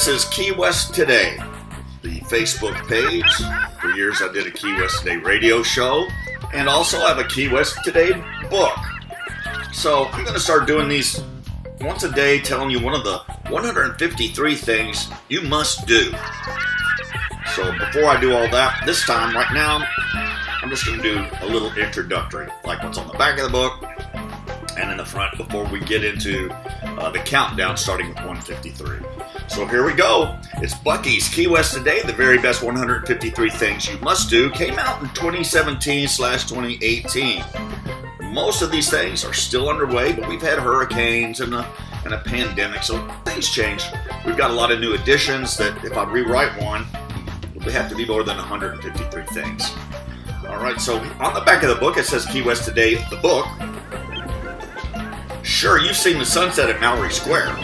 This is Key West Today, the Facebook page. For years I did a Key West Today radio show, and also I have a Key West Today book. So I'm going to start doing these once a day, telling you one of the 153 things you must do. So before I do all that, this time, right now, I'm just going to do a little introductory, like what's on the back of the book and in the front before we get into the countdown starting with 153. So here we go. It's Bucky's Key West Today, the very best 153 things you must do. Came out in 2017/2018. Most of these things are still underway, but we've had hurricanes and a pandemic, so things change. We've got a lot of new additions that if I rewrite one, it would have to be more than 153 things. All right, so on the back of the book, it says Key West Today, the book. Sure, you've seen the sunset at Mallory Square.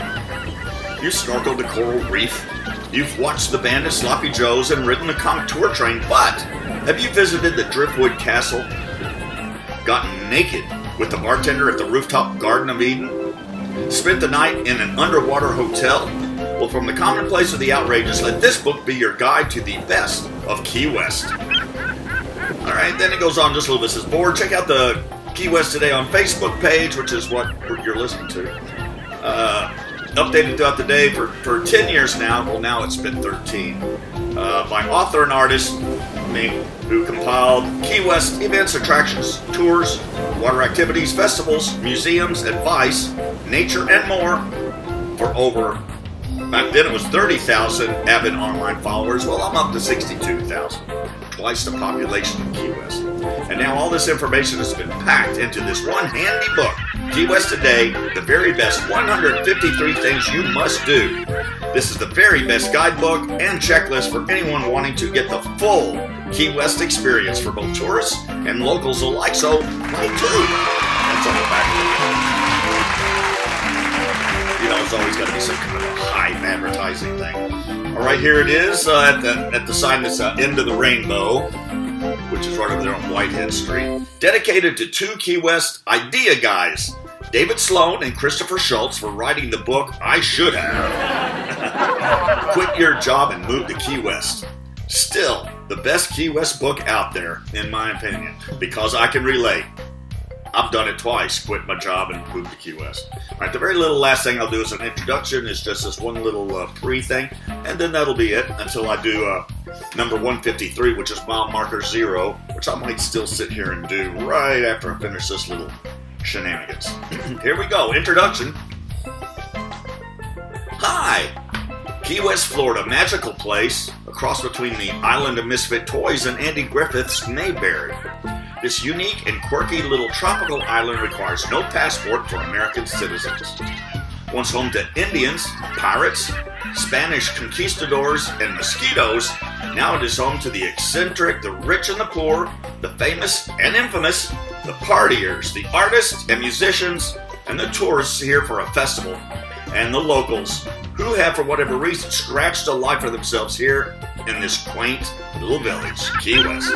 You've snorkeled the coral reef. You've watched the band at Sloppy Joe's and ridden the comic tour train, but have you visited the Driftwood Castle? Gotten naked with the bartender at the rooftop Garden of Eden? Spent the night in an underwater hotel? Well, from the commonplace to the outrageous, let this book be your guide to the best of Key West. All right, then it goes on just a little bit. It says, board, check out the Key West Today on Facebook page, which is what you're listening to. Updated throughout the day for 10 years now. Well, now it's been 13. By author and artist, me, who compiled Key West events, attractions, tours, water activities, festivals, museums, advice, nature, and more for over, back then it was 30,000 avid online followers. Well, I'm up to 62,000, twice the population of Key West. And now all this information has been packed into this one handy book, Key West Today, the very best 153 things you must do. This is the very best guidebook and checklist for anyone wanting to get the full Key West experience for both tourists and locals alike. So, me too. That's on the back of it. You know, there's always got to be some kind of a hype advertising thing. All right, here it is at the sign that's end of the rainbow, which is right over there on Whitehead Street. Dedicated to two Key West idea guys, David Sloan and Christopher Schultz, for writing the book I Should Have. Quit Your Job and Move to Key West. Still, the best Key West book out there, in my opinion, because I can relate. I've done it twice, quit my job and moved to Key West. All right, the very little last thing I'll do is an introduction. It's just this one little pre-thing, and then that'll be it until I do number 153, which is mile marker 0, which I might still sit here and do right after I finish this little shenanigans. Here we go, introduction. Hi! Key West, Florida, magical place across between the Island of Misfit Toys and Andy Griffith's Mayberry. This unique and quirky little tropical island requires no passport for American citizens. Once home to Indians, pirates, Spanish conquistadors, and mosquitoes, now it is home to the eccentric, the rich and the poor, the famous and infamous, the partiers, the artists and musicians, and the tourists here for a festival, and the locals, who have, for whatever reason, scratched a life for themselves here in this quaint little village, Key West.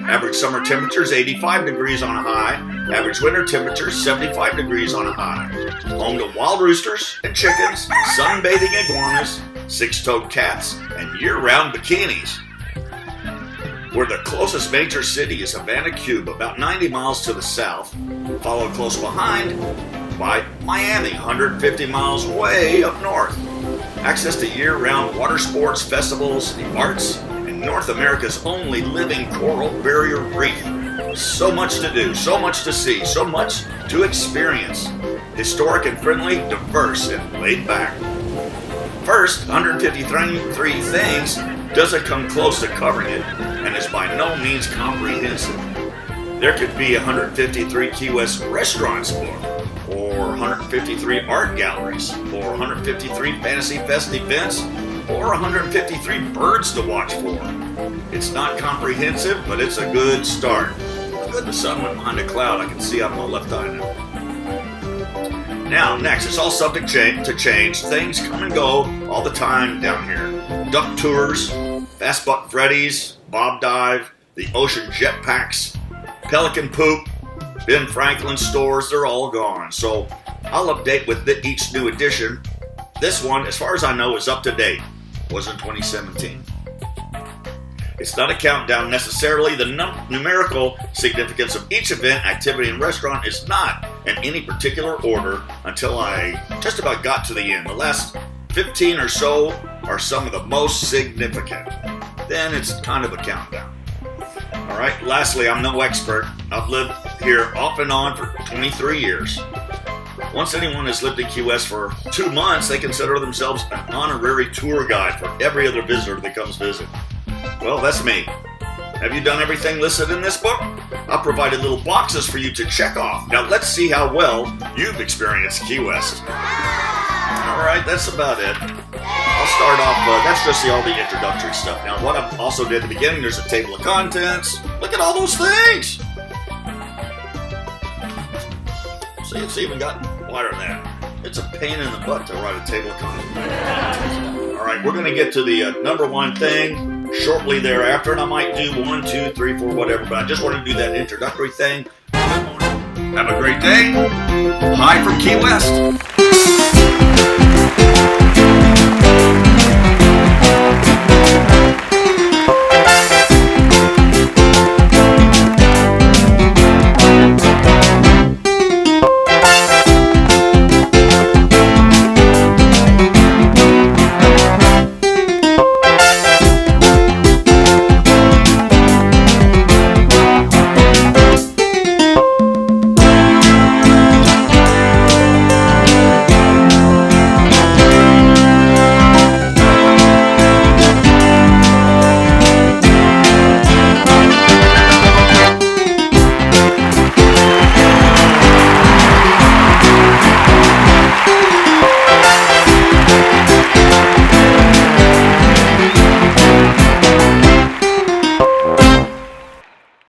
Average summer temperatures 85 degrees on a high. Average winter temperatures 75 degrees on a high. Home to wild roosters and chickens, sunbathing iguanas, six-toed cats, and year-round bikinis. Where the closest major city is Havana, Cuba, about 90 miles to the south, followed close behind by Miami, 150 miles way up north. Access to year-round water sports, festivals, the arts, and North America's only living coral barrier reef. So much to do, so much to see, so much to experience. Historic and friendly, diverse, and laid back. First, 153 things doesn't come close to covering it, and is by no means comprehensive. There could be 153 Key West restaurants or 153 art galleries, or 153 Fantasy Fest events, or 153 birds to watch for. It's not comprehensive, but it's a good start. Good, the sun went behind a cloud. I can see out my left eye now. Now, next, it's all subject to change. Things come and go all the time down here. Duck tours, Fast Buck Freddy's, Bob Dive, the Ocean Jetpacks, Pelican Poop, Ben Franklin stores, they're all gone. So I'll update with each new edition. This one, as far as I know, is up to date. was in 2017. It's not a countdown necessarily. The numerical significance of each event, activity, and restaurant is not in any particular order until I just about got to the end. The last 15 or so are some of the most significant. Then it's kind of a countdown. All right, lastly, I'm no expert. I've lived here off and on for 23 years. Once anyone has lived in Key West for 2 months, they consider themselves an honorary tour guide for every other visitor that comes visit. Well, that's me. Have you done everything listed in this book? I've provided little boxes for you to check off. Now let's see how well you've experienced Key West. All right, that's about it. I'll start off, that's just all the introductory stuff. Now, what I also did at the beginning, there's a table of contents. Look at all those things. See, it's even gotten wider than that. It's a pain in the butt to write a table of contents. All right, we're going to get to the number one thing shortly thereafter, and I might do 1, 2, 3, 4, whatever, but I just want to do that introductory thing. Have a great day. Hi from Key West.